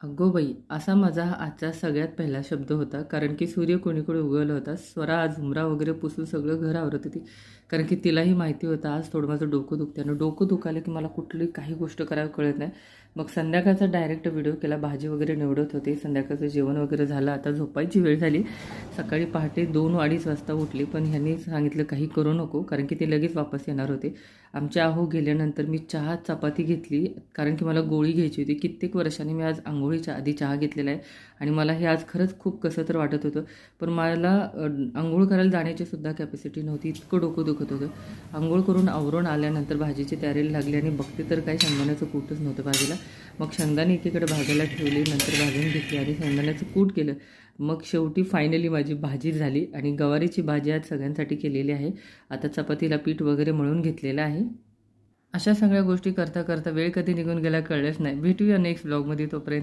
अगो बाई! असा माझा हा आजचा सगळ्यात पहिला शब्द होता. कारण की सूर्य कोणीकडे उगवला होता. स्वरा आज झुमरा वगैरे पुसून सगळं घर आवरत होती. कारण की तिलाही माहिती होतं आज थोडं माझं डोकं दुखतं आणि डोकं दुखायलं की मला कुठली काही गोष्ट करायला कळत नाही. मग संध्याकाळचा डायरेक्ट व्हिडिओ केला. भाजी वगैरे निवडत होते. संध्याकाळचं जेवण वगैरे झालं. आता झोपायची वेळ झाली. सकाळी पहाटे 2-2:30 वाजता उठली. पण ह्यांनी सांगितलं काही करू नको, कारण की ते लगेच वापस येणार होते. आमचे आहो गेल्यानंतर मी चहा चपाती घेतली, कारण की मला गोळी घ्यायची होती. कित्येक वर्षांनी मी आज अंघोळीच्या आधी चहा घेतलेला आहे आणि मला हे आज खरंच खूप कसं तर वाटत होतं. पण मला अंघोळ करायला जाण्याची सुद्धा कॅपॅसिटी नव्हती. इतकं डोकं दुखत होतं. अंघोळ करून आवरून आल्यानंतर भाजीची तयारी लागली आणि बघते तर काही शेंगदाण्याचं कूटच नव्हतं भाजीला. मग शेंगदाणे एकीकडे भाजायला ठेवली, नंतर भाजून घेतली आणि शेंगदाण्याचं कूट केलं. मग शेवटी फायनली माझी भाजी झाली आणि गवारीची भाजी आज सगळ्यांसाठी केलेली आहे. आता चपातीला पीठ वगैरे मळून घेतलेलं आहे. अशा सगळ्या गोष्टी करता करता वेळ कधी निघून गेला कळलंच नाही. भेटूया नेक्स्ट ब्लॉगमध्ये, तोपर्यंत